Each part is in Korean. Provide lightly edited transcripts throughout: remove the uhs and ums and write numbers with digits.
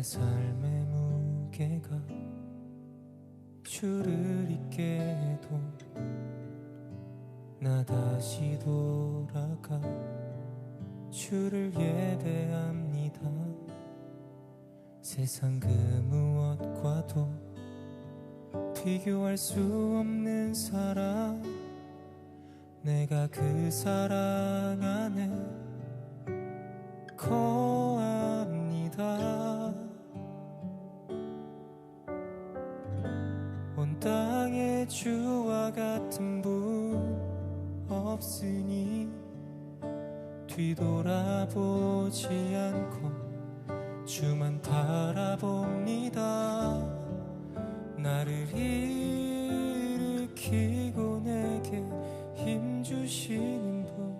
삶의 무게가 줄을 잇게 해도 나 다시 돌아가 주를 예배합니다. 세상 그 무엇과도 비교할 수 없는 사랑, 내가 그 사랑 안에 거합니다. 온 땅에 주와 같은 분 없으니 뒤돌아보지 않고 주만 바라봅니다. 나를 일으키고 내게 힘주시는 분,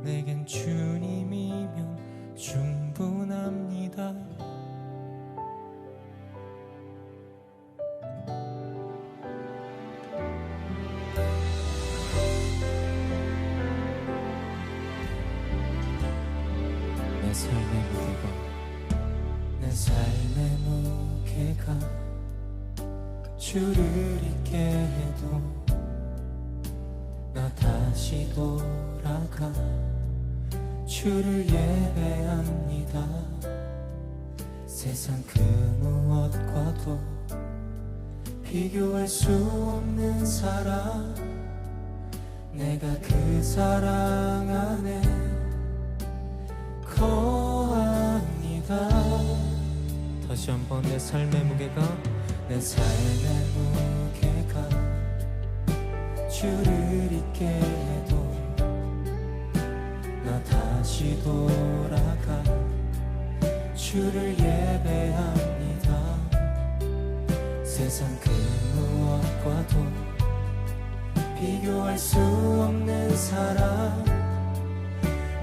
내겐 주님이면 충분합니다. 내 삶의 무게가, 내 삶의 무게가 주를 잇게 해도 나 다시 돌아가 주를 예배합니다. 세상 그 무엇과도 비교할 수 없는 사랑, 내가 그 사랑 안에 거합니다. 다시 한번 내 삶의 무게가, 내 삶의 무게가 주를 잇게 해도 나 다시 돌아가 주를 예배합니다. 세상 그 무엇과도 비교할 수 없는 사랑,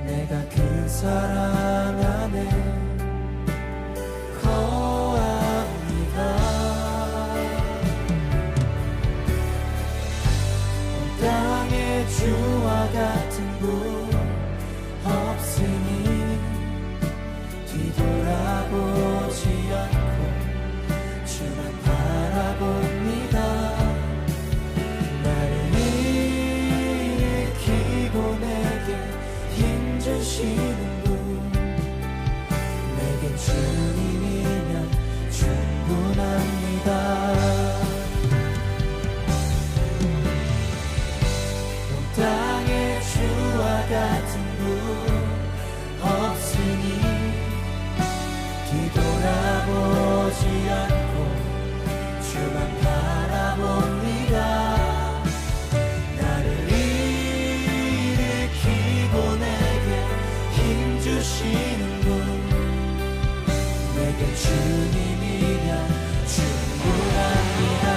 내가 그 사랑 안에 거합니다. 온 땅에 주와 같은 분 없으니 뒤돌아보지 않고 주만 바라봅니다. 나를 일으키고 내게 힘주시는 분, 내겐 주님이면 충분합니다. 온 땅에 주와 같은 분 없으니 뒤돌아보지 않고 주만 바라봅니다. 나를 일으키고 내게 힘주시는 분, 내게 주님이면 충분합니다.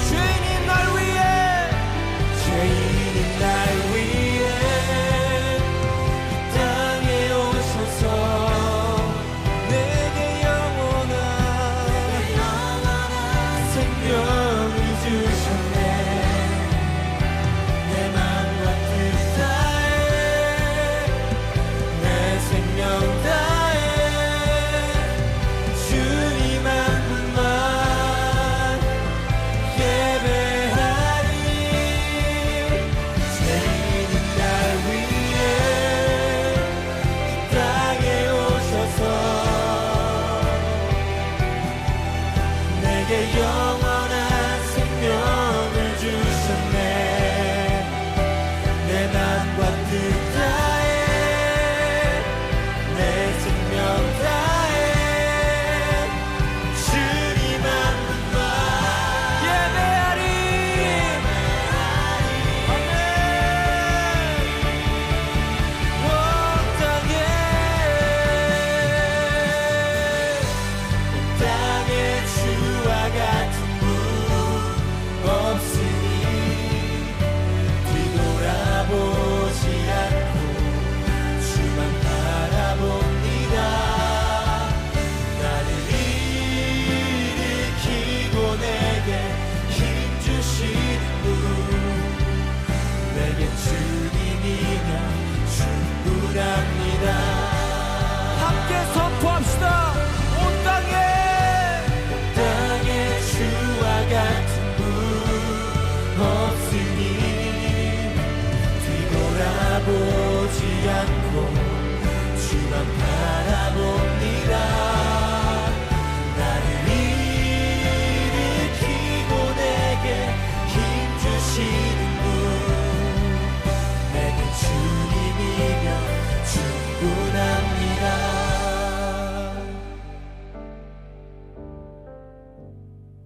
주님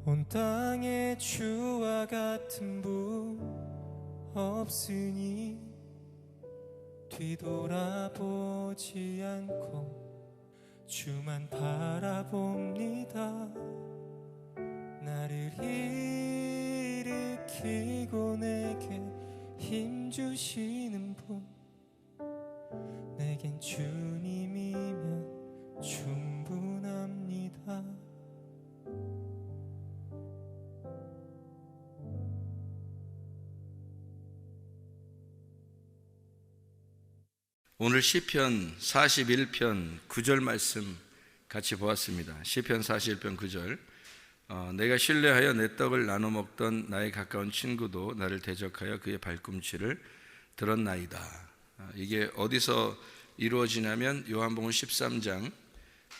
온 땅에 주와 같은 분 없으니 뒤돌아보지 않고 주만 바라봅니다. 나를 일으키고 내게 힘 주시는 분, 내겐 주님이면 충분합니다. 오늘 시편 41편 9절 말씀 같이 보았습니다. 시편 41편 9절. 내가 신뢰하여 내 떡을 나눠 먹던 나의 가까운 친구도 나를 대적하여 그의 발꿈치를 들었나이다. 이게 어디서 이루어지냐면 요한복음 13장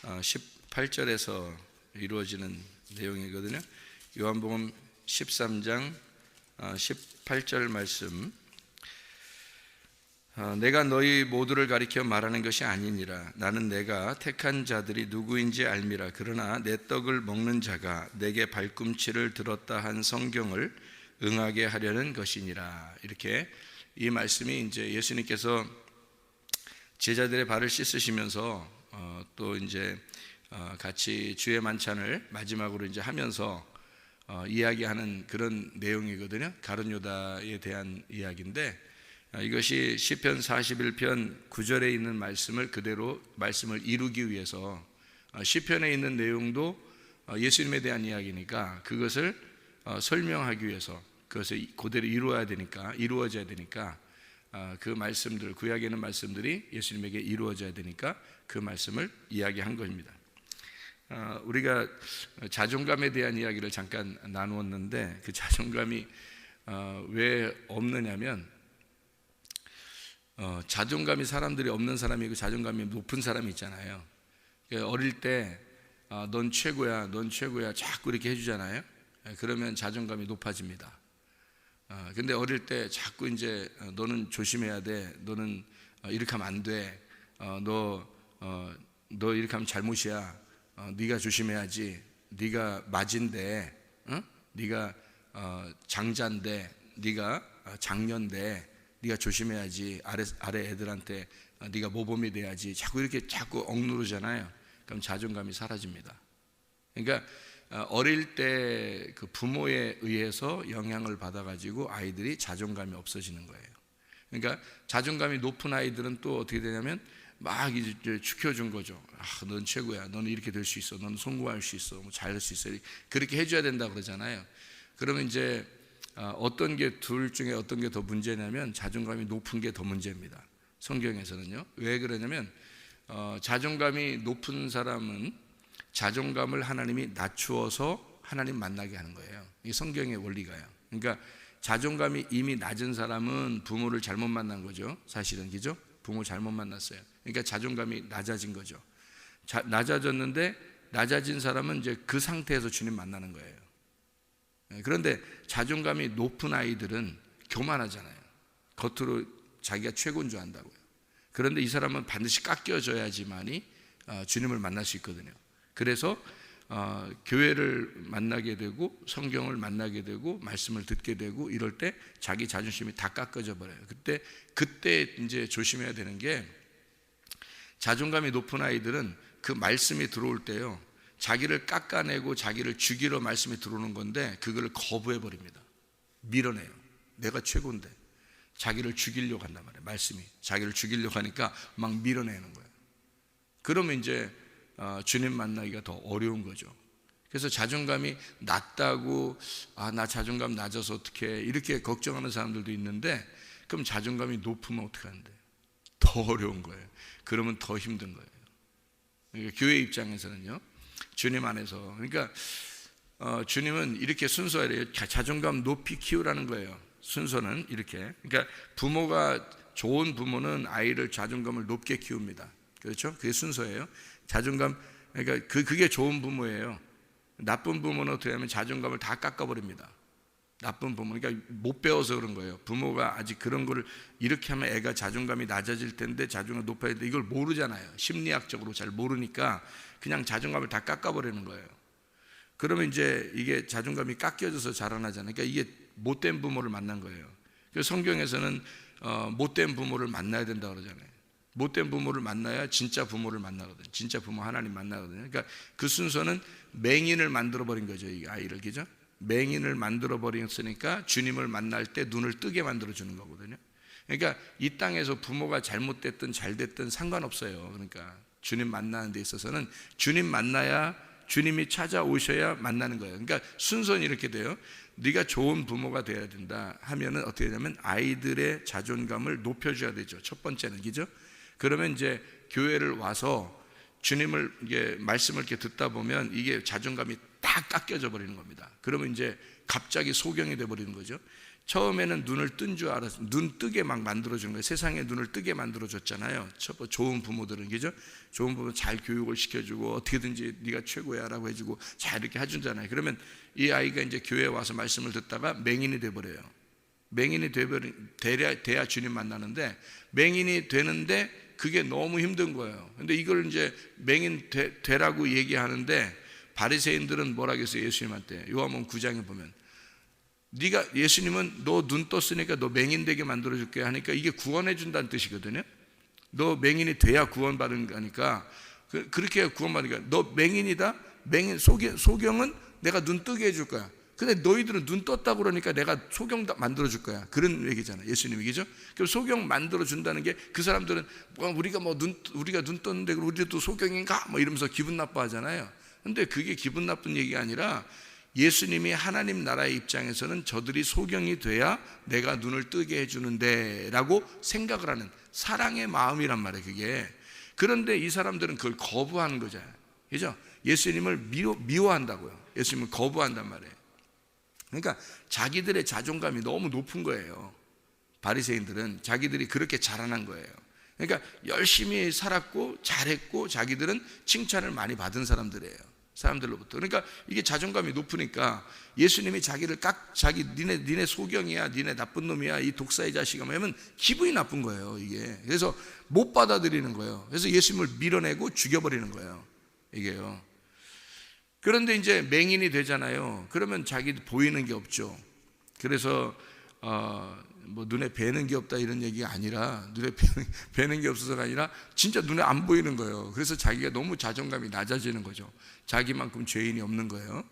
18절에서 이루어지는 내용이거든요. 요한복음 13장 18절 말씀. 내가 너희 모두를 가리켜 말하는 것이 아니니라. 나는 내가 택한 자들이 누구인지 알미라. 그러나 내 떡을 먹는 자가 내게 발꿈치를 들었다 한 성경을 응하게 하려는 것이니라. 이렇게 이 말씀이 이제 예수님께서 제자들의 발을 씻으시면서 또 이제 같이 주의 만찬을 마지막으로 이제 하면서 이야기하는 그런 내용이거든요. 가룟 유다에 대한 이야기인데, 이것이 시편 41편 9절에 있는 말씀을 그대로 말씀을 이루기 위해서, 시편에 있는 내용도 예수님에 대한 이야기니까 그것을 설명하기 위해서, 그것을 그대로 이루어져야 되니까 그 말씀들, 구약에 있는 말씀들이 예수님에게 이루어져야 되니까 그 말씀을 이야기한 것입니다. 우리가 자존감에 대한 이야기를 잠깐 나누었는데, 그 자존감이 왜 없느냐면, 자존감이 사람들이 없는 사람이고 자존감이 높은 사람이 있잖아요. 어릴 때 넌 최고야, 넌 최고야 자꾸 이렇게 해주잖아요. 그러면 자존감이 높아집니다. 근데 어릴 때 자꾸 이제 너는 조심해야 돼, 너는 이렇게 하면 안 돼, 너 이렇게 하면 잘못이야, 네가 조심해야지, 네가 맞인데, 네가 장자인데, 네가 장녀인데 네가 조심해야지, 아래 애들한테 네가 모범이 돼야지, 자꾸 억누르잖아요. 그럼 자존감이 사라집니다. 그러니까 어릴 때 그 부모에 의해서 영향을 받아가지고 아이들이 자존감이 없어지는 거예요. 그러니까 자존감이 높은 아이들은 또 어떻게 되냐면 막 이제 축혀준 거죠. 넌 최고야, 너는 이렇게 될 수 있어, 너는 성공할 수 있어, 뭐 잘할 수 있어, 그렇게 해줘야 된다 그러잖아요. 그러면 이제 어떤 게 둘 중에 어떤 게 더 문제냐면 자존감이 높은 게 더 문제입니다. 성경에서는요. 왜 그러냐면 자존감이 높은 사람은 자존감을 하나님이 낮추어서 하나님 만나게 하는 거예요. 이게 성경의 원리가요. 그러니까 자존감이 이미 낮은 사람은 부모를 잘못 만난 거죠. 사실은, 그죠? 부모 잘못 만났어요. 그러니까 자존감이 낮아진 거죠. 낮아졌는데 낮아진 사람은 이제 그 상태에서 주님 만나는 거예요. 그런데 자존감이 높은 아이들은 교만하잖아요. 겉으로 자기가 최고인 줄 안다고요. 그런데 이 사람은 반드시 깎여져야지만이 주님을 만날 수 있거든요. 그래서 교회를 만나게 되고 성경을 만나게 되고 말씀을 듣게 되고 이럴 때 자기 자존심이 다 깎아져 버려요. 그때 이제 조심해야 되는 게, 자존감이 높은 아이들은 그 말씀이 들어올 때요, 자기를 깎아내고 자기를 죽이러 말씀이 들어오는 건데 그걸 거부해 버립니다. 밀어내요. 내가 최고인데. 자기를 죽이려고 한단 말이에요. 말씀이 자기를 죽이려고 하니까 막 밀어내는 거예요. 그러면 이제 주님 만나기가 더 어려운 거죠. 그래서 자존감이 낮다고 나 자존감 낮아서 어떡해 이렇게 걱정하는 사람들도 있는데, 그럼 자존감이 높으면 어떻게 하는데? 더 어려운 거예요. 그러면 더 힘든 거예요. 그러니까 교회 입장에서는요, 주님 안에서, 그러니까 주님은 이렇게 순서예요. 자존감 높이 키우라는 거예요. 순서는 이렇게. 그러니까 부모가, 좋은 부모는 아이를 자존감을 높게 키웁니다. 그렇죠? 그게 순서예요. 자존감, 그러니까 그게 좋은 부모예요. 나쁜 부모는 어떻게 하면 자존감을 다 깎아버립니다. 나쁜 부모, 그러니까 못 배워서 그런 거예요. 부모가 아직 그런 거를 이렇게 하면 애가 자존감이 낮아질 텐데, 자존감 높아야 돼, 이걸 모르잖아요. 심리학적으로 잘 모르니까 그냥 자존감을 다 깎아버리는 거예요. 그러면 이제 이게 자존감이 깎여져서 자라나잖아요. 그러니까 이게 못된 부모를 만난 거예요. 그래서 성경에서는 못된 부모를 만나야 된다고 그러잖아요. 못된 부모를 만나야 진짜 부모를 만나거든요. 진짜 부모 하나님 만나거든요. 그러니까 그 순서는 맹인을 만들어버린 거죠. 이 아이를, 그죠? 맹인을 만들어버렸으니까 주님을 만날 때 눈을 뜨게 만들어주는 거거든요. 그러니까 이 땅에서 부모가 잘못됐든 잘됐든 상관없어요. 그러니까 주님 만나는 데 있어서는 주님 만나야, 주님이 찾아오셔야 만나는 거예요. 그러니까 순서는 이렇게 돼요. 네가 좋은 부모가 돼야 된다 하면은 어떻게 되냐면 아이들의 자존감을 높여줘야 되죠. 첫 번째는, 그죠? 그러면 이제 교회를 와서 주님을 이게 말씀을 이렇게 듣다 보면 이게 자존감이 딱 깎여져 버리는 겁니다. 그러면 이제 갑자기 소경이 돼 버리는 거죠. 처음에는 눈을 뜬 줄 알았어. 눈 뜨게 막 만들어주는 거예요. 세상에 눈을 뜨게 만들어줬잖아요. 좋은 부모들은, 그죠? 좋은 부모 잘 교육을 시켜주고 어떻게든지 네가 최고야 라고 해주고 잘 이렇게 해주잖아요. 그러면 이 아이가 이제 교회에 와서 말씀을 듣다가 맹인이 돼버려요. 맹인이 돼야 주님 만나는데, 맹인이 되는데 그게 너무 힘든 거예요. 근데 이걸 이제 맹인 되라고 얘기하는데 바리새인들은 뭐라 그랬어요? 예수님한테 요한복음 9장에 보면 네가, 예수님은 너 눈 떴으니까 너 맹인 되게 만들어줄게 하니까 이게 구원해 준다는 뜻이거든요. 너 맹인이 돼야 구원받은 거니까, 그렇게 구원받으니까 너 맹인이다. 맹인 소경은 내가 눈 뜨게 해줄 거야. 근데 너희들은 눈 떴다고 그러니까 내가 소경 만들어줄 거야. 그런 얘기잖아요, 예수님이, 그죠? 그럼 소경 만들어준다는 게 그 사람들은 우리가 눈 떴는데 우리도 소경인가? 뭐 이러면서 기분 나빠하잖아요. 근데 그게 기분 나쁜 얘기가 아니라 예수님이 하나님 나라의 입장에서는 저들이 소경이 돼야 내가 눈을 뜨게 해주는데 라고 생각을 하는 사랑의 마음이란 말이에요, 그게. 그런데 이 사람들은 그걸 거부하는 거잖아요, 그죠? 예수님을 미워한다고요. 예수님을 거부한단 말이에요. 그러니까 자기들의 자존감이 너무 높은 거예요. 바리새인들은 자기들이 그렇게 자라난 거예요. 그러니까 열심히 살았고 잘했고 자기들은 칭찬을 많이 받은 사람들로부터. 그러니까 이게 자존감이 높으니까 예수님이 자기를 니네 소경이야, 니네 나쁜 놈이야, 이 독사의 자식아 하면 기분이 나쁜 거예요, 이게. 그래서 못 받아들이는 거예요. 그래서 예수님을 밀어내고 죽여버리는 거예요, 이게요. 그런데 이제 맹인이 되잖아요. 그러면 자기 보이는 게 없죠. 그래서 뭐 눈에 뵈는 게 없다 이런 얘기가 아니라, 눈에 뵈는 게 없어서가 아니라 진짜 눈에 안 보이는 거예요. 그래서 자기가 너무 자존감이 낮아지는 거죠. 자기만큼 죄인이 없는 거예요.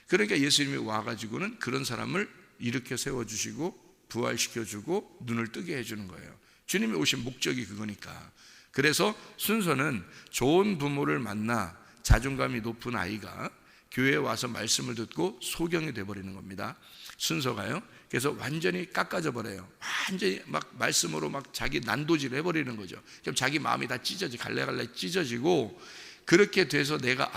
그러니까 예수님이 와가지고는 그런 사람을 일으켜 세워주시고 부활시켜주고 눈을 뜨게 해주는 거예요. 주님이 오신 목적이 그거니까. 그래서 순서는 좋은 부모를 만나 자존감이 높은 아이가 교회에 와서 말씀을 듣고 소경이 돼버리는 겁니다. 순서가요. 그래서 완전히 깎아져 버려요. 완전히 막 말씀으로 막 자기 난도질을 해버리는 거죠. 그럼 자기 마음이 다 갈래갈래 찢어지고, 그렇게 돼서 내가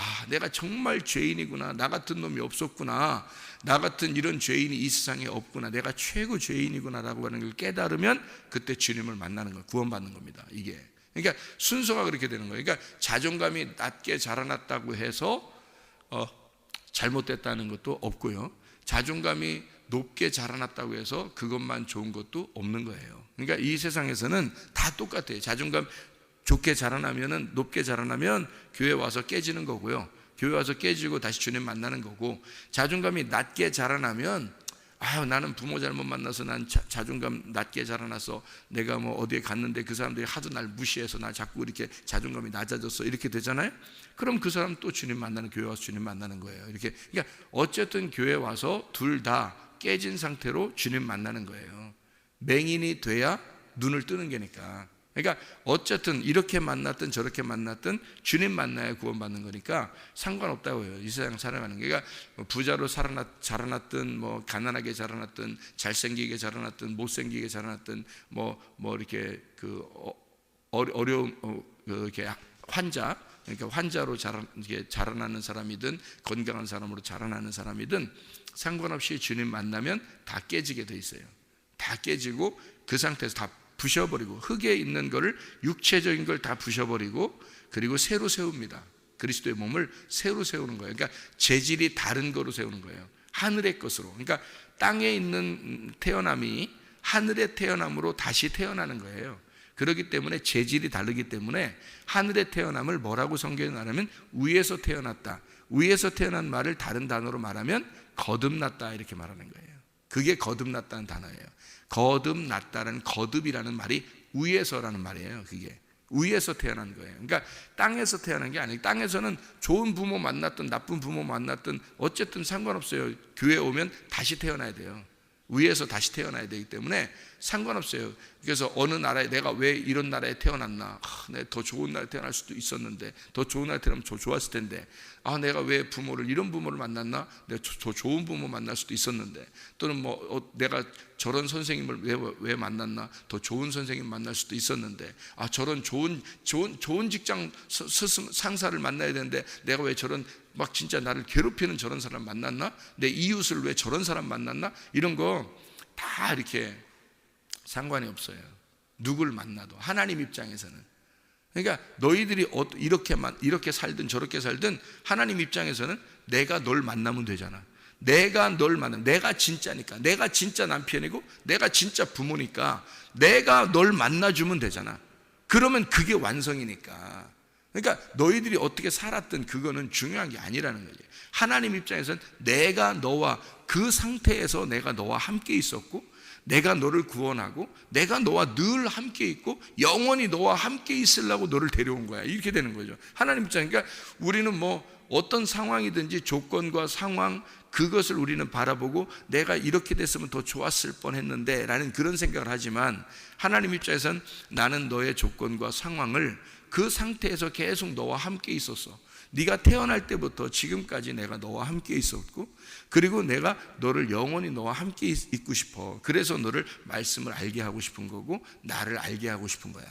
정말 죄인이구나, 나 같은 놈이 없었구나, 나 같은 이런 죄인이 이 세상에 없구나, 내가 최고 죄인이구나 라고 하는 걸 깨달으면 그때 주님을 만나는 거예요. 구원받는 겁니다, 이게. 그러니까 순서가 그렇게 되는 거예요. 그러니까 자존감이 낮게 자라났다고 해서 잘못됐다는 것도 없고요, 자존감이 높게 자라났다고 해서 그것만 좋은 것도 없는 거예요. 그러니까 이 세상에서는 다 똑같아요. 자존감 좋게 자라나면은, 높게 자라나면 교회 와서 깨지는 거고요, 교회 와서 깨지고 다시 주님 만나는 거고, 자존감이 낮게 자라나면 나는 부모 잘못 만나서 난 자존감 낮게 자라나서 내가 뭐 어디에 갔는데 그 사람들이 하도 날 무시해서 나 자꾸 이렇게 자존감이 낮아졌어, 이렇게 되잖아요. 그럼 그 사람 또 주님 만나는, 교회 와서 주님 만나는 거예요, 이렇게. 그러니까 어쨌든 교회 와서 둘 다 깨진 상태로 주님 만나는 거예요. 맹인이 돼야 눈을 뜨는 게니까. 그러니까 어쨌든 이렇게 만났든 저렇게 만났든 주님 만나야 구원받는 거니까 상관없다고요, 이 세상 살아가는 게. 그러니까 부자로 자라났든 뭐 가난하게 자라났든 잘생기게 자라났든 못생기게 자라났든 뭐 이렇게 어려움, 이렇게 그러니까 환자로 자라나는 사람이든 건강한 사람으로 자라나는 사람이든 상관없이 주님 만나면 다 깨지게 돼 있어요. 다 깨지고 그 상태에서 다 부셔버리고, 흙에 있는 거를, 육체적인 걸 다 부셔버리고, 그리고 새로 세웁니다. 그리스도의 몸을 새로 세우는 거예요. 그러니까 재질이 다른 거로 세우는 거예요, 하늘의 것으로. 그러니까 땅에 있는 태어남이 하늘의 태어남으로 다시 태어나는 거예요. 그렇기 때문에 재질이 다르기 때문에 하늘에 태어남을 뭐라고 성경에 말하면 위에서 태어났다. 위에서 태어난 말을 다른 단어로 말하면 거듭났다 이렇게 말하는 거예요. 그게 거듭났다는 단어예요. 거듭났다는 거듭이라는 말이 위에서라는 말이에요. 그게 위에서 태어난 거예요. 그러니까 땅에서 태어난 게 아니에요. 땅에서는 좋은 부모 만났든 나쁜 부모 만났든 어쨌든 상관없어요. 교회 오면 다시 태어나야 돼요. 위에서 다시 태어나야 되기 때문에 상관없어요. 그래서 어느 나라에 내가 왜 이런 나라에 태어났나, 내가 더 좋은 나라에 태어날 수도 있었는데, 더 좋은 나라에 태어나면 더 좋았을 텐데, 내가 왜 이런 부모를 만났나, 내가 더 좋은 부모 만날 수도 있었는데, 또는 내가 저런 선생님을 왜 만났나, 더 좋은 선생님 만날 수도 있었는데, 저런 좋은 직장 상사를 만나야 되는데 내가 왜 저런 막 진짜 나를 괴롭히는 저런 사람 만났나, 내 이웃을 왜 저런 사람 만났나, 이런 거 다 이렇게 상관이 없어요. 누굴 만나도 하나님 입장에서는. 그러니까 너희들이 이렇게 살든 저렇게 살든 하나님 입장에서는 내가 널 만나면 되잖아. 내가 널 만나면, 내가 진짜니까, 내가 진짜 남편이고 내가 진짜 부모니까 내가 널 만나주면 되잖아. 그러면 그게 완성이니까. 그러니까 너희들이 어떻게 살았든 그거는 중요한 게 아니라는 거지. 하나님 입장에서는 내가 너와 그 상태에서 내가 너와 함께 있었고, 내가 너를 구원하고 내가 너와 늘 함께 있고 영원히 너와 함께 있으려고 너를 데려온 거야. 이렇게 되는 거죠. 하나님 입장이니까. 그러니까 우리는 어떤 상황이든지 조건과 상황, 그것을 우리는 바라보고 내가 이렇게 됐으면 더 좋았을 뻔했는데 라는 그런 생각을 하지만, 하나님 입장에서는 나는 너의 조건과 상황을 그 상태에서 계속 너와 함께 있었어. 네가 태어날 때부터 지금까지 내가 너와 함께 있었고, 그리고 내가 너를 영원히 너와 함께 있고 싶어. 그래서 너를 말씀을 알게 하고 싶은 거고 나를 알게 하고 싶은 거야.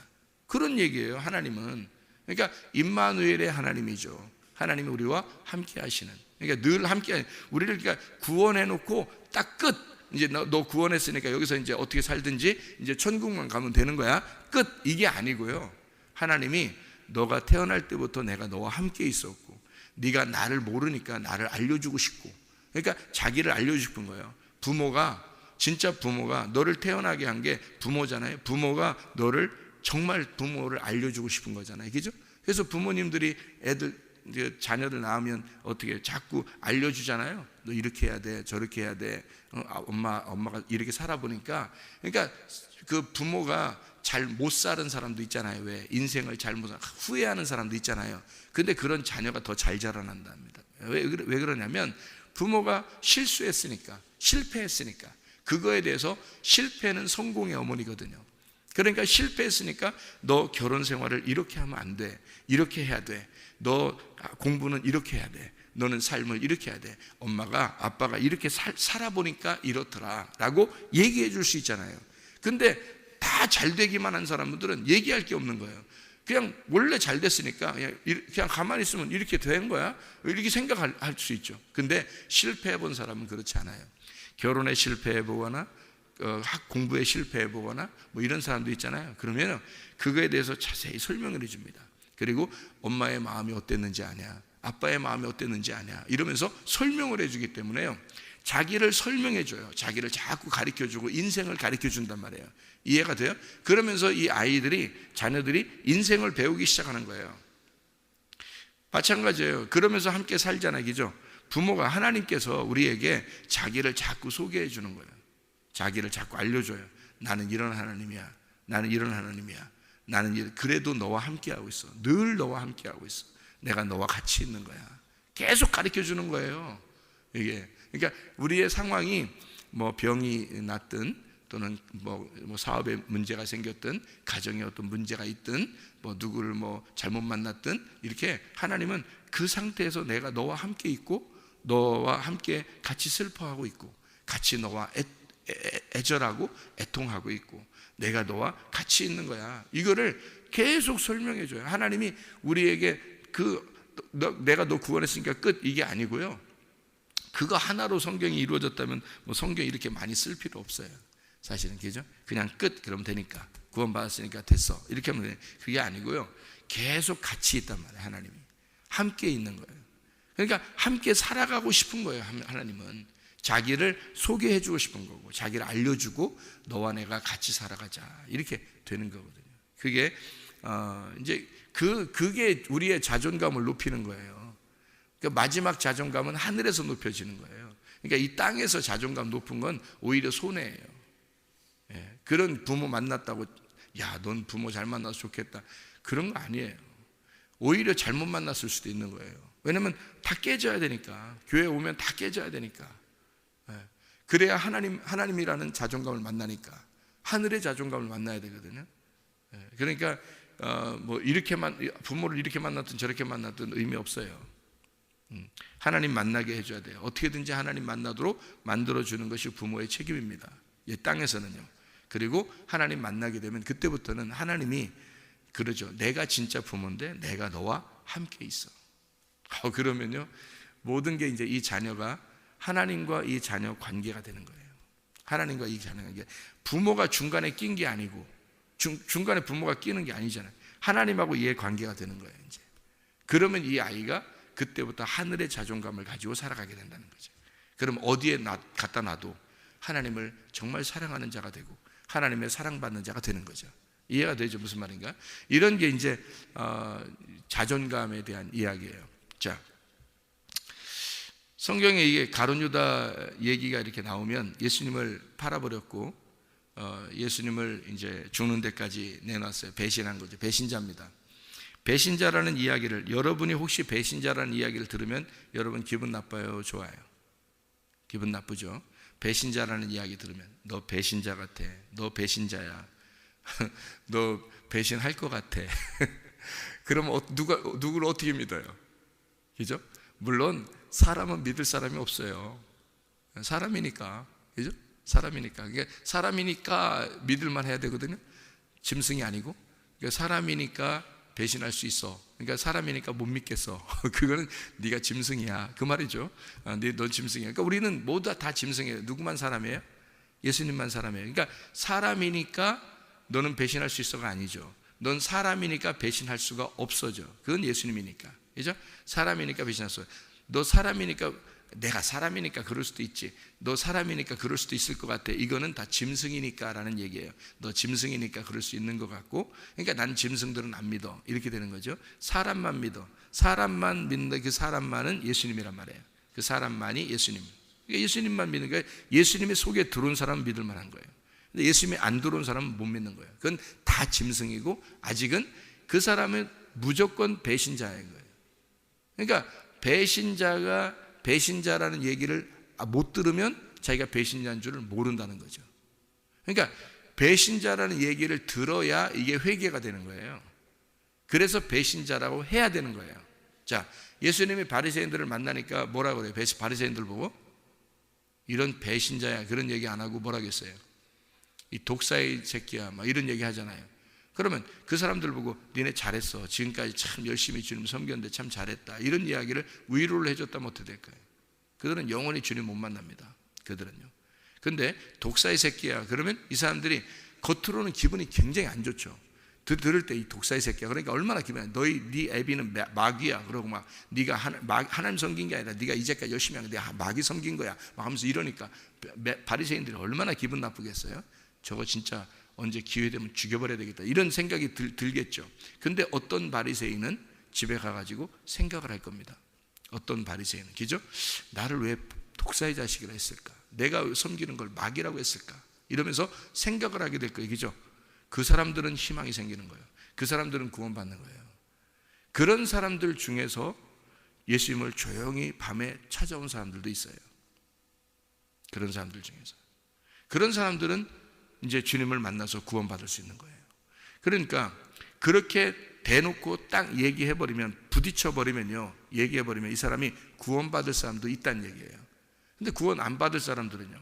그런 얘기예요. 하나님은. 그러니까 임마누엘의 하나님이죠. 하나님이 우리와 함께 하시는, 그러니까 늘 함께, 우리를 그러니까 구원해 놓고 딱 끝. 이제 너 구원했으니까 여기서 이제 어떻게 살든지 이제 천국만 가면 되는 거야. 끝. 이게 아니고요. 하나님이 너가 태어날 때부터 내가 너와 함께 있었고, 네가 나를 모르니까 나를 알려주고 싶고, 그러니까 자기를 알려주고 싶은 거예요. 진짜 부모가 너를 태어나게 한 게 부모잖아요. 부모가 너를 정말 부모를 알려주고 싶은 거잖아요. 그죠? 그래서 부모님들이 자녀들 낳으면 어떻게 자꾸 알려주잖아요. 너 이렇게 해야 돼, 저렇게 해야 돼. 엄마가 이렇게 살아보니까, 그러니까 그 부모가 잘 못 사는 사람도 있잖아요. 왜? 인생을 후회하는 사람도 있잖아요. 근데 그런 자녀가 더 잘 자라난답니다. 왜 그러냐면 부모가 실수했으니까, 실패했으니까. 그거에 대해서 실패는 성공의 어머니거든요. 그러니까 실패했으니까 너 결혼 생활을 이렇게 하면 안 돼, 이렇게 해야 돼. 너 공부는 이렇게 해야 돼. 너는 삶을 이렇게 해야 돼. 아빠가 이렇게 살아보니까 이렇더라 라고 얘기해 줄 수 있잖아요. 근데 다 잘 되기만 한 사람들은 얘기할 게 없는 거예요. 그냥 원래 잘 됐으니까 그냥 가만히 있으면 이렇게 된 거야, 이렇게 생각할 수 있죠. 근데 실패해 본 사람은 그렇지 않아요. 결혼에 실패해 보거나 공부에 실패해 보거나 이런 사람도 있잖아요. 그러면 그거에 대해서 자세히 설명을 해줍니다. 그리고 엄마의 마음이 어땠는지 아냐, 아빠의 마음이 어땠는지 아냐, 이러면서 설명을 해주기 때문에요, 자기를 설명해줘요. 자기를 자꾸 가르쳐주고 인생을 가르쳐준단 말이에요. 이해가 돼요? 그러면서 이 자녀들이 인생을 배우기 시작하는 거예요. 마찬가지예요. 그러면서 함께 살잖아요. 그죠? 부모가, 하나님께서 우리에게 자기를 자꾸 소개해 주는 거예요. 자기를 자꾸 알려줘요. 나는 이런 하나님이야. 나는 이런 하나님이야. 그래도 너와 함께하고 있어. 늘 너와 함께하고 있어. 내가 너와 같이 있는 거야. 계속 가르쳐 주는 거예요. 이게. 그러니까 우리의 상황이 병이 났든, 또는 사업에 문제가 생겼든, 가정에 어떤 문제가 있든, 누구를 잘못 만났든, 이렇게 하나님은 그 상태에서 내가 너와 함께 있고, 너와 함께 같이 슬퍼하고 있고, 같이 너와 애절하고 애통하고 있고, 내가 너와 같이 있는 거야. 이거를 계속 설명해 줘요. 하나님이 우리에게 내가 너 구원했으니까 끝, 이게 아니고요. 그거 하나로 성경이 이루어졌다면 성경 이렇게 많이 쓸 필요 없어요. 사실은. 그죠? 그냥 끝, 그러면 되니까, 구원받았으니까 됐어, 이렇게 하면 돼. 그게 아니고요, 계속 같이 있단 말이에요. 하나님이 함께 있는 거예요. 그러니까 함께 살아가고 싶은 거예요. 하나님은 자기를 소개해 주고 싶은 거고, 자기를 알려주고 너와 내가 같이 살아가자, 이렇게 되는 거거든요. 그게 이제 그게 우리의 자존감을 높이는 거예요. 그러니까 마지막 자존감은 하늘에서 높여지는 거예요. 그러니까 이 땅에서 자존감 높은 건 오히려 손해예요. 예, 그런 부모 만났다고 야, 넌 부모 잘 만나서 좋겠다, 그런 거 아니에요. 오히려 잘못 만났을 수도 있는 거예요. 왜냐면 다 깨져야 되니까. 교회 오면 다 깨져야 되니까. 예, 그래야 하나님이라는 자존감을 만나니까. 하늘의 자존감을 만나야 되거든요. 예, 그러니까 뭐 부모를 이렇게 만났든 저렇게 만났든 의미 없어요. 하나님 만나게 해줘야 돼요. 어떻게든지 하나님 만나도록 만들어주는 것이 부모의 책임입니다. 이 땅에서는요. 그리고 하나님 만나게 되면 그때부터는 하나님이 그러죠. 내가 진짜 부모인데 내가 너와 함께 있어. 그러면요, 모든 게 이제 이 자녀가 하나님과 이 자녀 관계가 되는 거예요. 하나님과 이 자녀 관계. 부모가 중간에 낀 게 아니고, 중간에 부모가 끼는 게 아니잖아요. 하나님하고 얘 관계가 되는 거예요. 이제 그러면 이 아이가 그때부터 하늘의 자존감을 가지고 살아가게 된다는 거죠. 그럼 어디에 갖다 놔도 하나님을 정말 사랑하는 자가 되고 하나님의 사랑받는 자가 되는 거죠. 이해가 되죠? 무슨 말인가? 이런 게 이제 자존감에 대한 이야기예요. 자, 성경에 이게 가룟 유다 얘기가 이렇게 나오면 예수님을 팔아버렸고 예수님을 이제 죽는 데까지 내놨어요. 배신한 거죠. 배신자입니다. 배신자라는 이야기를, 여러분이 혹시 배신자라는 이야기를 들으면 여러분 기분 나빠요? 좋아요? 기분 나쁘죠? 배신자라는 이야기 들으면 너 배신자 같아, 너 배신자야, 너 배신할 것 같아. 그럼 누구를 어떻게 믿어요? 그죠? 물론 사람은 믿을 사람이 없어요. 사람이니까. 그죠? 사람이니까. 그러니까 사람이니까 믿을만 해야 되거든요. 짐승이 아니고. 그러니까 사람이니까 배신할 수 있어. 그러니까 사람이니까 못 믿겠어. 그거는 네가 짐승이야, 그 말이죠. 너 짐승이야. 그러니까 우리는 모두 다 짐승이에요. 누구만 사람이에요? 예수님만 사람이에요. 그러니까 사람이니까 너는 배신할 수 있어가 아니죠. 넌 사람이니까 배신할 수가 없어져. 그건 예수님이니까. 그죠? 사람이니까 배신할 수 없어. 너 사람이니까, 내가 사람이니까 그럴 수도 있지, 너 사람이니까 그럴 수도 있을 것 같아, 이거는 다 짐승이니까 라는 얘기예요. 너 짐승이니까 그럴 수 있는 것 같고, 그러니까 난 짐승들은 안 믿어, 이렇게 되는 거죠. 사람만 믿어. 사람만 믿는 그 사람만은 예수님이란 말이에요. 그 사람만이 예수님. 그러니까 예수님만 믿는 거예요. 예수님의 속에 들어온 사람은 믿을 만한 거예요. 근데 예수님이 안 들어온 사람은 못 믿는 거예요. 그건 다 짐승이고 아직은 그 사람은 무조건 배신자인 거예요. 그러니까 배신자가 배신자라는 얘기를 못 들으면 자기가 배신자인 줄을 모른다는 거죠. 그러니까 배신자라는 얘기를 들어야 이게 회개가 되는 거예요. 그래서 배신자라고 해야 되는 거예요. 자, 예수님이 바리새인들을 만나니까 뭐라고 그래요? 바리새인들 보고 이런 배신자야, 그런 얘기 안 하고 뭐라고 했어요? 이 독사의 새끼야, 막 이런 얘기 하잖아요. 그러면 그 사람들 보고 니네 잘했어, 지금까지 참 열심히 주님 섬겼는데 참 잘했다, 이런 이야기를 위로를 해줬다면 어떻게 될까요? 그들은 영원히 주님 못 만납니다. 그들은요. 근데 독사의 새끼야 그러면 이 사람들이 겉으로는 기분이 굉장히 안 좋죠. 들을 때 이 독사의 새끼야 그러니까 얼마나 기분이, 네 애비는 마귀야, 그러고 막 네가 하나님 섬긴 게 아니라 네가 이제까지 열심히 한 게 내가 마귀 섬긴 거야 막 하면서 이러니까 바리새인들이 얼마나 기분 나쁘겠어요? 저거 진짜 언제 기회 되면 죽여버려야 되겠다, 이런 생각이 들겠죠. 근데 어떤 바리새인은 집에 가가지고 생각을 할 겁니다. 어떤 바리새인은, 그죠? 나를 왜 독사의 자식이라 했을까? 내가 섬기는 걸 마귀라고 했을까? 이러면서 생각을 하게 될 거예요. 그죠? 그 사람들은 희망이 생기는 거예요. 그 사람들은 구원받는 거예요. 그런 사람들 중에서 예수님을 조용히 밤에 찾아온 사람들도 있어요. 그런 사람들 중에서. 그런 사람들은 이제 주님을 만나서 구원받을 수 있는 거예요. 그러니까 그렇게 대놓고 딱 얘기해버리면, 부딪혀버리면요, 얘기해버리면 이 사람이 구원받을 사람도 있다는 얘기예요. 근데 구원 안 받을 사람들은요,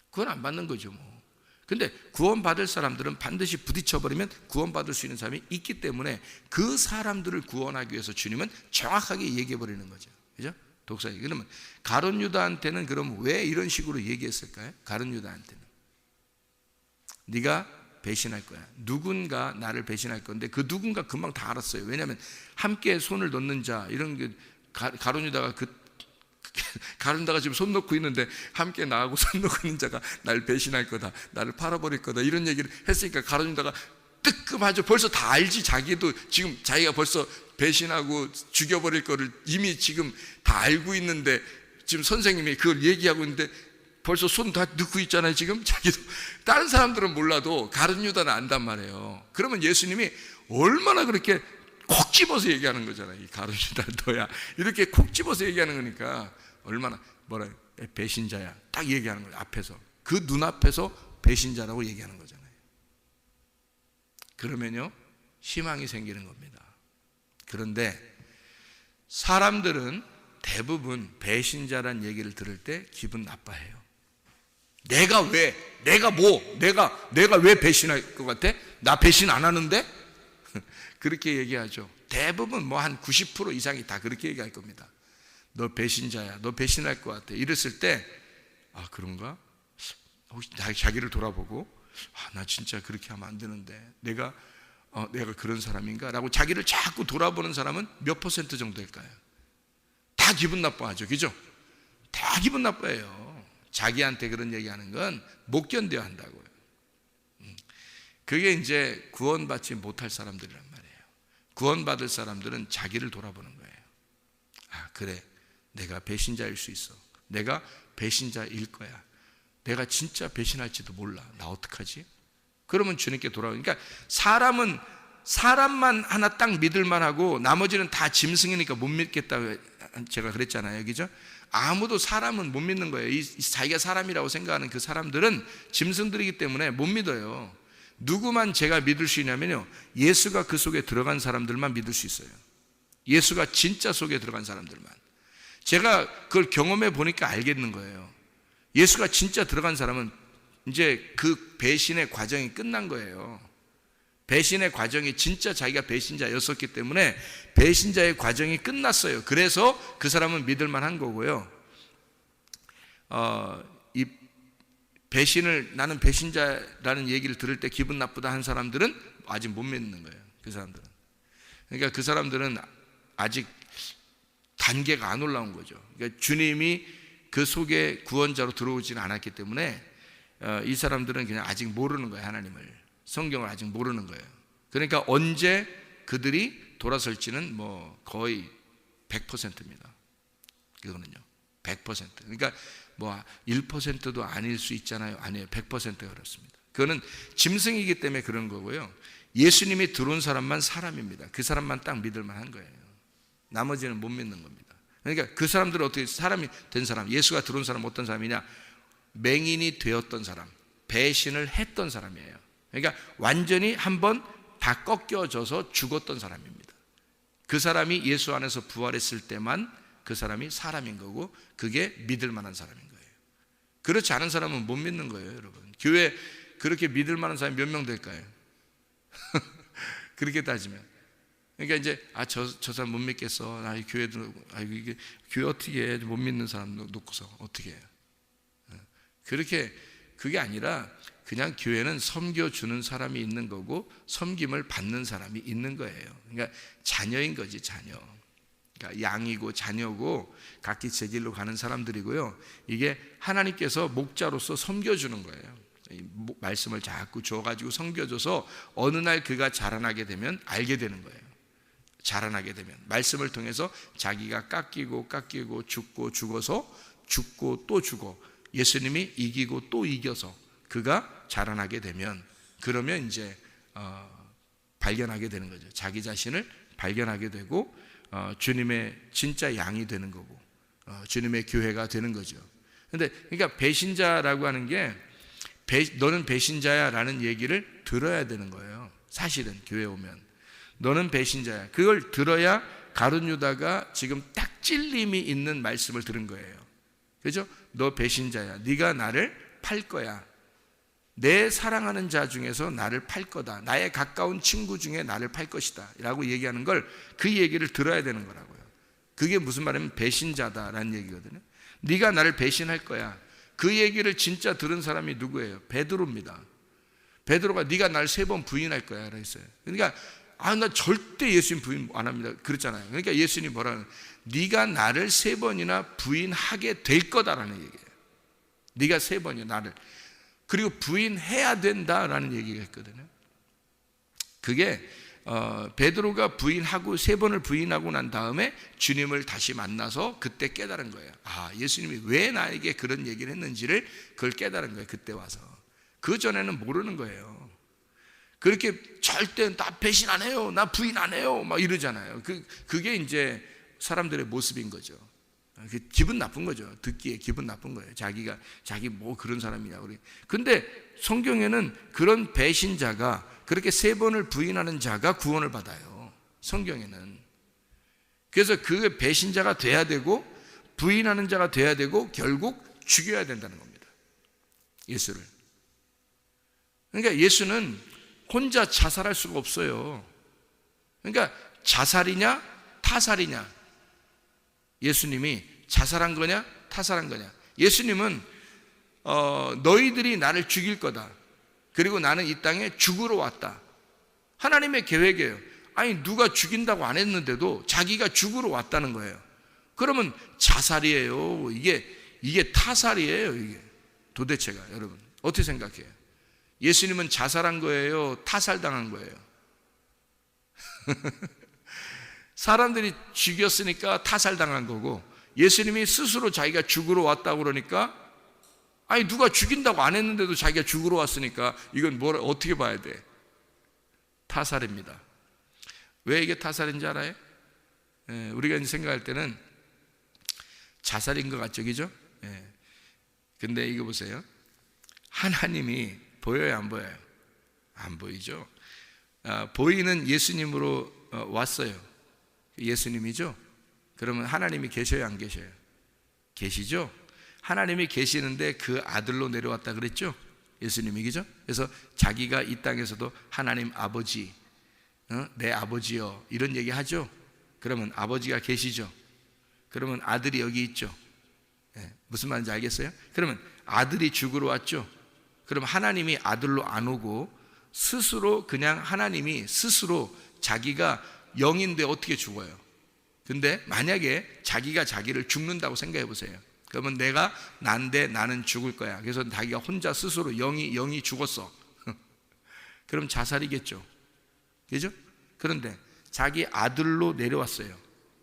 구원 안 받는 거죠 뭐. 근데 구원받을 사람들은 반드시 부딪혀버리면 구원받을 수 있는 사람이 있기 때문에 그 사람들을 구원하기 위해서 주님은 정확하게 얘기해버리는 거죠. 그죠? 독사에. 그러면 가룟 유다한테는 그럼 왜 이런 식으로 얘기했을까요? 가룟 유다한테는 네가 배신할 거야, 누군가 나를 배신할 건데 그 누군가 금방 다 알았어요. 왜냐하면 함께 손을 놓는 자, 이런 게 가룟 유다가 가룟 유다가 지금 손 놓고 있는데 함께 나하고 손 놓고 있는 자가 나를 배신할 거다, 나를 팔아버릴 거다, 이런 얘기를 했으니까 가룟 유다가 뜨끔하죠. 벌써 다 알지. 자기도 지금 자기가 벌써 배신하고 죽여버릴 거를 이미 지금 다 알고 있는데, 지금 선생님이 그걸 얘기하고 있는데 벌써 손 다 넣고 있잖아요. 지금 자기도. 다른 사람들은 몰라도 가룟 유다는 안단 말이에요. 그러면 예수님이 얼마나 그렇게 콕 집어서 얘기하는 거잖아요. 이 가룟 유다 너야, 이렇게 콕 집어서 얘기하는 거니까 얼마나 뭐라 배신자야 딱 얘기하는 거예요. 앞에서, 그 눈앞에서 배신자라고 얘기하는 거잖아요. 그러면요 희망이 생기는 겁니다. 그런데 사람들은 대부분 배신자란 얘기를 들을 때 기분 나빠해요. 내가 왜, 내가 왜 배신할 것 같아? 나 배신 안 하는데? 그렇게 얘기하죠. 대부분 뭐 한 90% 이상이 다 그렇게 얘기할 겁니다. 너 배신자야, 너 배신할 것 같아. 이랬을 때, 아 그런가? 혹시 자기를 돌아보고, 아 나 진짜 그렇게 하면 안 되는데 내가 그런 사람인가? 라고 자기를 자꾸 돌아보는 사람은 몇 퍼센트 정도일까요? 다 기분 나빠하죠. 그죠? 다 기분 나빠해요. 자기한테 그런 얘기하는 건 못 견뎌야 한다고요. 그게 이제 구원받지 못할 사람들이란 말이에요. 구원받을 사람들은 자기를 돌아보는 거예요. 아 그래, 내가 배신자일 수 있어. 내가 배신자일 거야. 내가 진짜 배신할지도 몰라. 나 어떡하지? 그러면 주님께 돌아오니까, 사람은 사람만 하나 딱 믿을만 하고 나머지는 다 짐승이니까 못 믿겠다고 제가 그랬잖아요. 그죠? 아무도 사람은 못 믿는 거예요. 자기가 사람이라고 생각하는 그 사람들은 짐승들이기 때문에 못 믿어요. 누구만 제가 믿을 수 있냐면요, 예수가 그 속에 들어간 사람들만 믿을 수 있어요. 예수가 진짜 속에 들어간 사람들만. 제가 그걸 경험해 보니까 알겠는 거예요. 예수가 진짜 들어간 사람은 이제 그 배신의 과정이 끝난 거예요. 배신의 과정이, 진짜 자기가 배신자였었기 때문에 배신자의 과정이 끝났어요. 그래서 그 사람은 믿을 만한 거고요. 이 배신을, 나는 배신자라는 얘기를 들을 때 기분 나쁘다 한 사람들은 아직 못 믿는 거예요. 그 사람들은. 그러니까 그 사람들은 아직 단계가 안 올라온 거죠. 그러니까 주님이 그 속에 구원자로 들어오지는 않았기 때문에 이 사람들은 그냥 아직 모르는 거예요. 하나님을, 성경을 아직 모르는 거예요. 그러니까 언제 그들이 돌아설지는 뭐 거의 100%입니다. 그거는요 100%. 그러니까 뭐 1%도 아닐 수 있잖아요. 아니에요. 100%가 그렇습니다. 그거는 짐승이기 때문에 그런 거고요. 예수님이 들어온 사람만 사람입니다. 그 사람만 딱 믿을 만한 거예요. 나머지는 못 믿는 겁니다. 그러니까 그 사람들은 어떻게, 사람이 된 사람, 예수가 들어온 사람 어떤 사람이냐? 맹인이 되었던 사람, 배신을 했던 사람이에요. 그러니까 완전히 한번 다 꺾여져서 죽었던 사람입니다. 그 사람이 예수 안에서 부활했을 때만 그 사람이 사람인 거고, 그게 믿을 만한 사람인 거예요. 그렇지 않은 사람은 못 믿는 거예요. 여러분, 교회 그렇게 믿을 만한 사람이 몇 명 될까요? 그렇게 따지면. 그러니까 이제 저 사람 못 믿겠어. 교회도 이게 교회 어떻게 해? 못 믿는 사람 놓고서 어떻게 해요? 그렇게, 그게 아니라 그냥 교회는 섬겨주는 사람이 있는 거고 섬김을 받는 사람이 있는 거예요. 그러니까 자녀인 거지, 자녀. 그러니까 양이고 자녀고 각기 제 길로 가는 사람들이고요. 이게 하나님께서 목자로서 섬겨주는 거예요. 말씀을 자꾸 줘가지고 섬겨줘서 어느 날 그가 자라나게 되면 알게 되는 거예요. 자라나게 되면 말씀을 통해서 자기가 깎이고 죽고 죽어서 죽고 또 죽어, 예수님이 이기고 또 이겨서 그가 자라나게 되면, 그러면 이제 발견하게 되는 거죠. 자기 자신을 발견하게 되고 주님의 진짜 양이 되는 거고 주님의 교회가 되는 거죠. 그러니까 배신자라고 하는 게 너는 배신자야 라는 얘기를 들어야 되는 거예요. 사실은 교회 오면 너는 배신자야, 그걸 들어야 가룟 유다가 지금 딱 찔림이 있는 말씀을 들은 거예요. 그죠? 너 배신자야, 네가 나를 팔 거야, 내 사랑하는 자 중에서 나를 팔 거다, 나의 가까운 친구 중에 나를 팔 것이다 라고 얘기하는 걸, 그 얘기를 들어야 되는 거라고요. 그게 무슨 말이냐면 배신자다라는 얘기거든요. 네가 나를 배신할 거야, 그 얘기를 진짜 들은 사람이 누구예요? 베드로입니다. 베드로가 네가 날 3번 부인할 거야 그랬어요. 그러니까 나 절대 예수님 부인 안 합니다 그랬잖아요. 그러니까 예수님이 뭐라는, 네가 나를 3번이나 부인하게 될 거다라는 얘기예요. 네가 3번이나 나를, 그리고 부인해야 된다라는 얘기가 있거든요. 그게 베드로가 부인하고 3번을 부인하고 난 다음에 주님을 다시 만나서 그때 깨달은 거예요. 아, 예수님이 왜 나에게 그런 얘기를 했는지를 그걸 깨달은 거예요. 그때 와서. 그 전에는 모르는 거예요. 그렇게 절대 나 배신 안 해요, 나 부인 안 해요 막 이러잖아요. 그게 이제 사람들의 모습인 거죠. 기분 나쁜 거죠. 듣기에 기분 나쁜 거예요. 자기 뭐 그런 사람이냐. 근데 성경에는 그런 배신자가, 그렇게 3번을 부인하는 자가 구원을 받아요. 성경에는. 그래서 그 배신자가 돼야 되고 부인하는 자가 돼야 되고 결국 죽여야 된다는 겁니다. 예수를. 그러니까 예수는 혼자 자살할 수가 없어요. 그러니까 자살이냐 타살이냐. 예수님이 자살한 거냐 타살한 거냐. 예수님은 너희들이 나를 죽일 거다. 그리고 나는 이 땅에 죽으러 왔다. 하나님의 계획이에요. 아니, 누가 죽인다고 안 했는데도 자기가 죽으러 왔다는 거예요. 그러면 자살이에요. 이게 타살이에요. 이게 도대체가. 여러분 어떻게 생각해요? 예수님은 자살한 거예요, 타살당한 거예요? 사람들이 죽였으니까 타살당한 거고, 예수님이 스스로 자기가 죽으러 왔다고 그러니까, 아니 누가 죽인다고 안 했는데도 자기가 죽으러 왔으니까 이건 어떻게 봐야 돼? 타살입니다. 왜 이게 타살인지 알아요? 우리가 생각할 때는 자살인 것 같죠, 그죠? 근데 이거 보세요. 하나님이 보여요, 안 보여요? 안 보이죠? 보이는 예수님으로 왔어요. 예수님이죠? 그러면 하나님이 계셔요, 안 계셔요? 계시죠? 하나님이 계시는데 그 아들로 내려왔다 그랬죠? 예수님이, 그죠? 그래서 자기가 이 땅에서도 하나님 아버지, 내 아버지요, 이런 얘기 하죠? 그러면 아버지가 계시죠? 그러면 아들이 여기 있죠? 무슨 말인지 알겠어요? 그러면 아들이 죽으러 왔죠? 그럼 하나님이 아들로 안 오고 스스로, 그냥 하나님이 스스로 자기가 영인데 어떻게 죽어요? 근데 만약에 자기가 자기를 죽는다고 생각해 보세요. 그러면 내가 난데 나는 죽을 거야. 그래서 자기가 혼자 스스로 영이 죽었어. 그럼 자살이겠죠. 그죠? 그런데 자기 아들로 내려왔어요.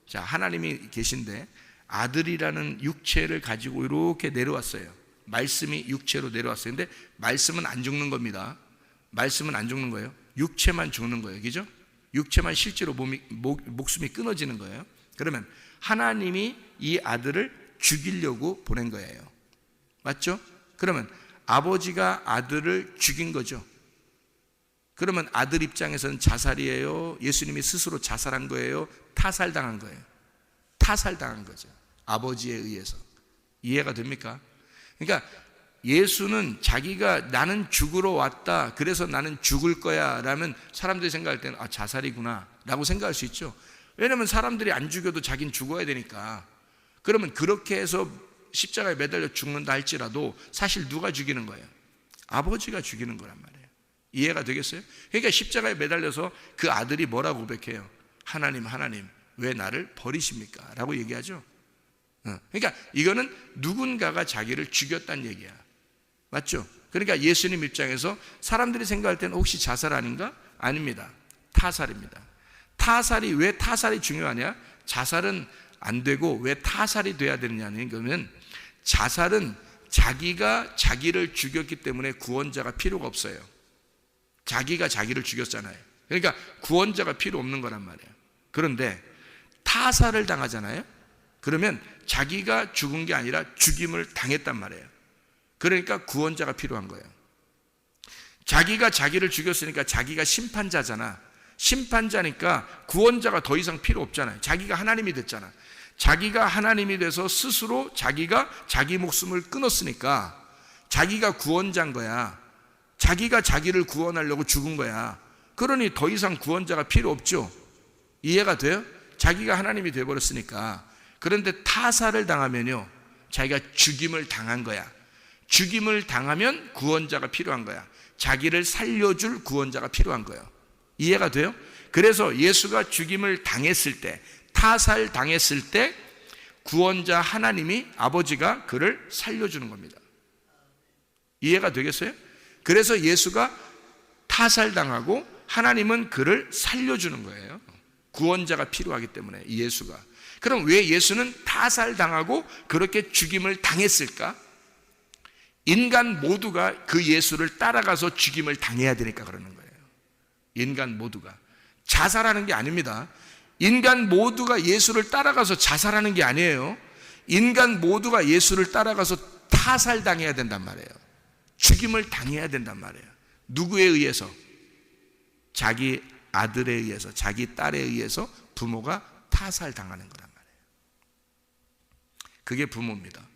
자, 하나님이 계신데 아들이라는 육체를 가지고 이렇게 내려왔어요. 말씀이 육체로 내려왔어요. 근데 말씀은 안 죽는 겁니다. 말씀은 안 죽는 거예요. 육체만 죽는 거예요. 그죠? 육체만 실제로 목숨이 끊어지는 거예요. 그러면 하나님이 이 아들을 죽이려고 보낸 거예요. 맞죠? 그러면 아버지가 아들을 죽인 거죠. 그러면 아들 입장에서는 자살이에요? 예수님이 스스로 자살한 거예요? 타살당한 거예요? 타살당한 거죠. 아버지에 의해서. 이해가 됩니까? 그러니까 예수는 자기가 나는 죽으러 왔다, 그래서 나는 죽을 거야 라면 사람들이 생각할 때는 자살이구나 라고 생각할 수 있죠. 왜냐하면 사람들이 안 죽여도 자기는 죽어야 되니까. 그러면 그렇게 해서 십자가에 매달려 죽는다 할지라도 사실 누가 죽이는 거예요? 아버지가 죽이는 거란 말이에요. 이해가 되겠어요? 그러니까 십자가에 매달려서 그 아들이 뭐라고 고백해요? 하나님 왜 나를 버리십니까? 라고 얘기하죠. 그러니까 이거는 누군가가 자기를 죽였다는 얘기야. 맞죠? 그러니까 예수님 입장에서 사람들이 생각할 때는 혹시 자살 아닌가? 아닙니다. 타살입니다. 타살이, 왜 타살이 중요하냐? 자살은 안 되고 왜 타살이 돼야 되느냐는 거면, 자살은 자기가 자기를 죽였기 때문에 구원자가 필요가 없어요. 자기가 자기를 죽였잖아요. 그러니까 구원자가 필요 없는 거란 말이에요. 그런데 타살을 당하잖아요. 그러면 자기가 죽은 게 아니라 죽임을 당했단 말이에요. 그러니까 구원자가 필요한 거예요. 자기가 자기를 죽였으니까 자기가 심판자잖아. 심판자니까 구원자가 더 이상 필요 없잖아요. 자기가 하나님이 됐잖아. 자기가 하나님이 돼서 스스로 자기가 자기 목숨을 끊었으니까 자기가 구원자인 거야. 자기가 자기를 구원하려고 죽은 거야. 그러니 더 이상 구원자가 필요 없죠. 이해가 돼요? 자기가 하나님이 돼버렸으니까. 그런데 타살을 당하면요, 자기가 죽임을 당한 거야. 죽임을 당하면 구원자가 필요한 거야. 자기를 살려줄 구원자가 필요한 거예요. 이해가 돼요? 그래서 예수가 죽임을 당했을 때, 타살 당했을 때 구원자 하나님이, 아버지가 그를 살려주는 겁니다. 이해가 되겠어요? 그래서 예수가 타살당하고 하나님은 그를 살려주는 거예요. 구원자가 필요하기 때문에 예수가. 그럼 왜 예수는 타살당하고 그렇게 죽임을 당했을까? 인간 모두가 그 예수를 따라가서 죽임을 당해야 되니까 그러는 거예요. 인간 모두가. 자살하는 게 아닙니다. 인간 모두가 예수를 따라가서 자살하는 게 아니에요. 인간 모두가 예수를 따라가서 타살당해야 된단 말이에요. 죽임을 당해야 된단 말이에요. 누구에 의해서? 자기 아들에 의해서, 자기 딸에 의해서 부모가 타살당하는 거란 말이에요. 그게 부모입니다.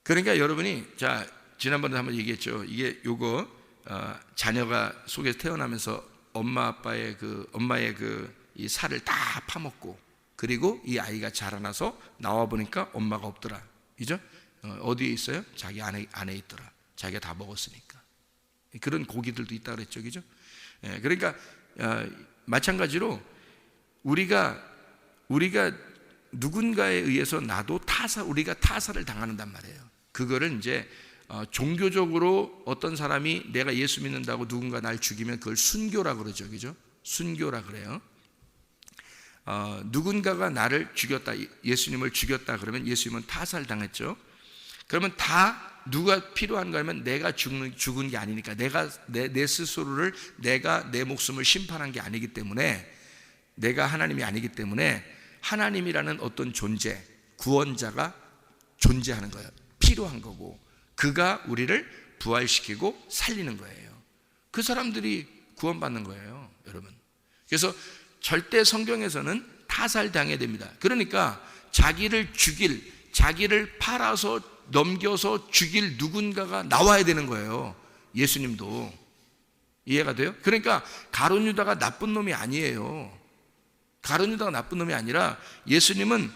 그러니까 여러분이, 자, 지난번에 한번 얘기했죠. 이게 요거 자녀가 속에서 태어나면서 엄마의 이 살을 다 파먹고, 그리고 이 아이가 자라나서 나와 보니까 엄마가 없더라. 그죠? 어디에 있어요? 자기 안에 있더라. 자기가 다 먹었으니까. 그런 고기들도 있다 그랬죠. 그죠? 그러니까 마찬가지로 우리가 누군가에 의해서 우리가 타살을 당하는단 말이에요. 그거를 이제 종교적으로 어떤 사람이 내가 예수 믿는다고 누군가 날 죽이면 그걸 순교라 그러죠. 그죠? 순교라 그래요. 누군가가 나를 죽였다, 예수님을 죽였다 그러면 예수님은 타살당했죠. 그러면 다 누가 필요한가 하면 내가 죽은 게 아니니까, 내가 내 스스로를, 내가 내 목숨을 심판한 게 아니기 때문에, 내가 하나님이 아니기 때문에 하나님이라는 어떤 존재, 구원자가 존재하는 거예요. 필요한 거고, 그가 우리를 부활시키고 살리는 거예요. 그 사람들이 구원받는 거예요, 여러분. 그래서 절대 성경에서는 타살당해야 됩니다. 그러니까 자기를 팔아서 넘겨서 죽일 누군가가 나와야 되는 거예요. 예수님도. 이해가 돼요? 그러니까 가룟 유다가 나쁜 놈이 아니에요. 가룟 유다가 나쁜 놈이 아니라, 예수님은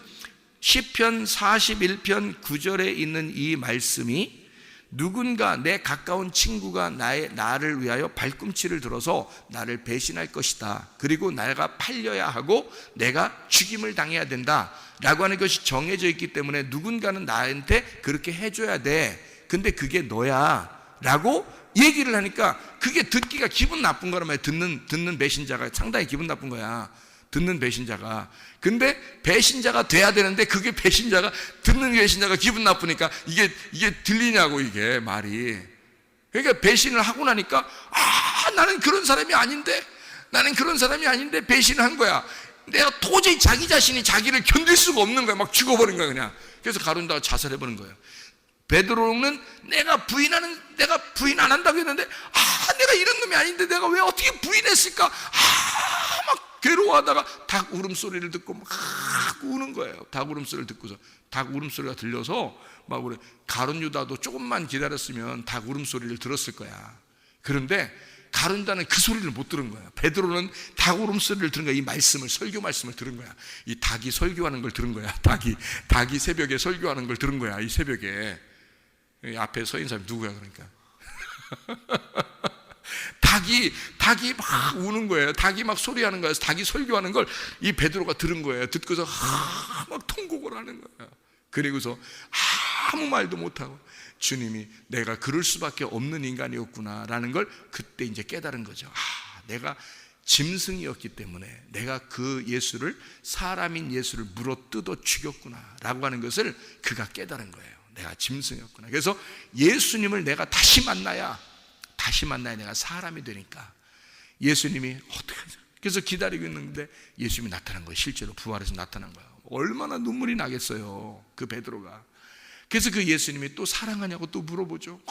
시편 41편 9절에 있는 이 말씀이, 누군가, 내 가까운 친구가 나를 위하여 발꿈치를 들어서 나를 배신할 것이다, 그리고 내가 팔려야 하고 내가 죽임을 당해야 된다 라고 하는 것이 정해져 있기 때문에 누군가는 나한테 그렇게 해줘야 돼. 근데 그게 너야 라고 얘기를 하니까 그게 듣기가 기분 나쁜 거란 말이에요. 듣는 배신자가 상당히 기분 나쁜 거야. 듣는 배신자가. 근데 배신자가 돼야 되는데, 그게 듣는 배신자가 기분 나쁘니까 이게 들리냐고, 이게 말이. 그러니까 배신을 하고 나니까, 나는 그런 사람이 아닌데 배신을 한 거야. 내가 도저히 자기 자신이 자기를 견딜 수가 없는 거야. 막 죽어버린 거야, 그냥. 그래서 가룟 유다가 자살해버린 거예요. 베드로는 내가 부인 안 한다고 했는데, 내가 이런 놈이 아닌데 내가 왜 어떻게 부인했을까? 막 괴로워하다가 닭 울음소리를 듣고 막 우는 거예요. 닭 울음소리를 듣고서, 닭 울음소리가 들려서 막 그래. 가룟 유다도 조금만 기다렸으면 닭 울음소리를 들었을 거야. 그런데 가룟 유다는 그 소리를 못 들은 거야. 베드로는 닭 울음소리를 들은 거야. 이 말씀을, 설교 말씀을 들은 거야. 이 닭이 설교하는 걸 들은 거야. 닭이 새벽에 설교하는 걸 들은 거야. 이 새벽에. 앞에 서 있는 사람이 누구야, 그러니까. 닭이 막 우는 거예요. 닭이 막 소리하는 거예요. 닭이 설교하는 걸 이 베드로가 들은 거예요. 듣고서 막 통곡을 하는 거예요. 그리고서 아무 말도 못하고, 주님이 내가 그럴 수밖에 없는 인간이었구나 라는 걸 그때 이제 깨달은 거죠. 내가 짐승이었기 때문에 내가 그 예수를, 사람인 예수를 물어뜯어 죽였구나 라고 하는 것을 그가 깨달은 거예요. 내가 짐승이었구나. 그래서 예수님을 내가 다시 만나야 내가 사람이 되니까, 예수님이 어떻게 하죠? 그래서 기다리고 있는데 예수님이 나타난 거예요. 실제로 부활해서 나타난 거예요. 얼마나 눈물이 나겠어요, 그 베드로가. 그래서 그 예수님이 또 사랑하냐고 또 물어보죠.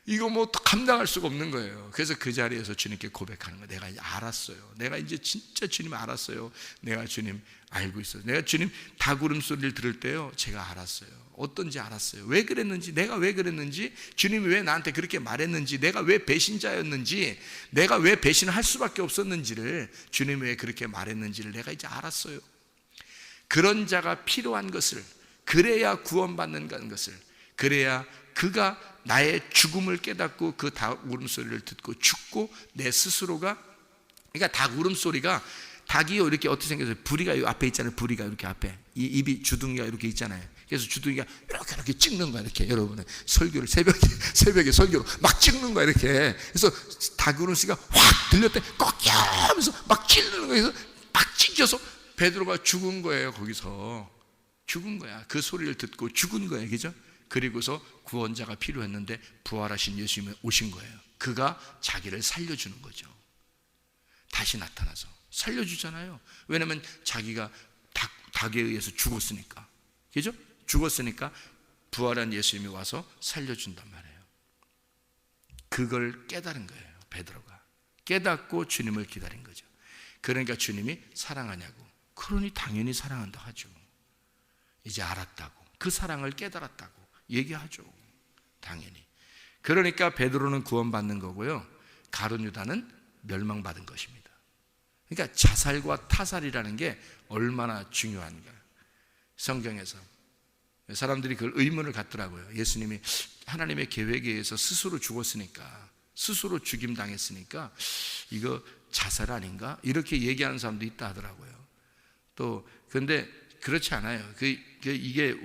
이거 뭐 감당할 수가 없는 거예요. 그래서 그 자리에서 주님께 고백하는 거예요. 내가 이제 알았어요. 내가 이제 진짜 주님 알았어요. 내가 주님 알고 있어요. 내가 주님 닭 울음소리를 들을 때요, 제가 알았어요. 어떤지 알았어요. 왜 그랬는지, 내가 왜 그랬는지, 주님이 왜 나한테 그렇게 말했는지, 내가 왜 배신자였는지, 내가 왜 배신을 할 수밖에 없었는지를, 주님이 왜 그렇게 말했는지를 내가 이제 알았어요. 그런 자가 필요한 것을, 그래야 구원받는 것을, 그래야 그가 나의 죽음을 깨닫고 그 닭 울음소리를 듣고 죽고 내 스스로가, 그러니까 닭 울음소리가 닭이요 이렇게 어떻게 생겼어요? 부리가 이 앞에 있잖아요. 부리가 이렇게 앞에 이 입이 주둥이가 이렇게 있잖아요. 그래서 주둥이가 이렇게 찍는 거야. 이렇게 여러분의 설교를 새벽에 설교로 막 찍는 거야. 이렇게. 그래서 닭 울음소리가 확 들렸대. 꺾여 하면서 막 찔르는 거예요. 그래서 막 찢겨서 베드로가 죽은 거예요. 거기서 죽은 거야. 그 소리를 듣고 죽은 거예요. 그죠? 그리고서 구원자가 필요했는데 부활하신 예수님이 오신 거예요. 그가 자기를 살려주는 거죠. 다시 나타나서 살려주잖아요. 왜냐하면 자기가 닭에 의해서 죽었으니까. 그죠? 죽었으니까 부활한 예수님이 와서 살려준단 말이에요. 그걸 깨달은 거예요. 베드로가 깨닫고 주님을 기다린 거죠. 그러니까 주님이 사랑하냐고. 그러니 당연히 사랑한다 하죠. 이제 알았다고, 그 사랑을 깨달았다고 얘기하죠. 당연히. 그러니까 베드로는 구원받는 거고요, 가룟 유다는 멸망받은 것입니다. 그러니까 자살과 타살이라는 게 얼마나 중요한가. 성경에서 사람들이 그걸 의문을 갖더라고요. 예수님이 하나님의 계획에 의해서 스스로 죽었으니까, 스스로 죽임당했으니까 이거 자살 아닌가? 이렇게 얘기하는 사람도 있다 하더라고요. 또 근데 그렇지 않아요. 이게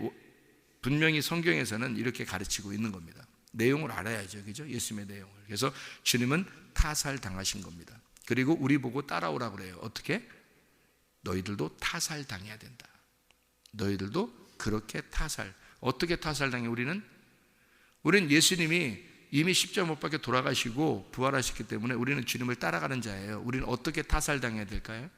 분명히 성경에서는 이렇게 가르치고 있는 겁니다. 내용을 알아야죠. 그죠? 예수님의 내용을. 그래서 주님은 타살 당하신 겁니다. 그리고 우리 보고 따라오라고 그래요. 어떻게? 너희들도 타살 당해야 된다. 너희들도 그렇게 타살. 어떻게 타살 당해? 우리는 예수님이 이미 십자가 못 박혀 돌아가시고 부활하셨기 때문에 우리는 주님을 따라가는 자예요. 우리는 어떻게 타살 당해야 될까요?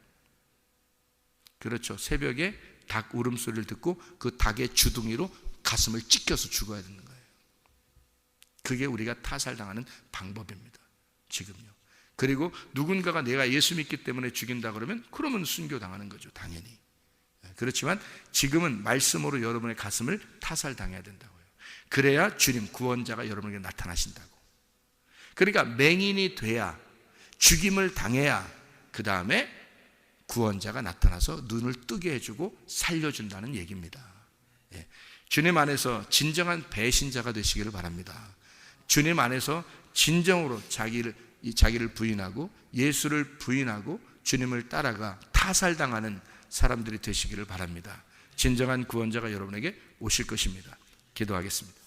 그렇죠. 새벽에 닭 울음소리를 듣고 그 닭의 주둥이로 가슴을 찢겨서 죽어야 되는 거예요. 그게 우리가 타살당하는 방법입니다. 지금요. 그리고 누군가가 내가 예수 믿기 때문에 죽인다 그러면 순교당하는 거죠. 당연히. 그렇지만 지금은 말씀으로 여러분의 가슴을 타살당해야 된다고요. 그래야 주님 구원자가 여러분에게 나타나신다고. 그러니까 맹인이 돼야, 죽임을 당해야 그 다음에 구원자가 나타나서 눈을 뜨게 해주고 살려준다는 얘기입니다. 예. 주님 안에서 진정한 배신자가 되시기를 바랍니다. 주님 안에서 진정으로 자기를 부인하고 예수를 부인하고 주님을 따라가 타살당하는 사람들이 되시기를 바랍니다. 진정한 구원자가 여러분에게 오실 것입니다. 기도하겠습니다.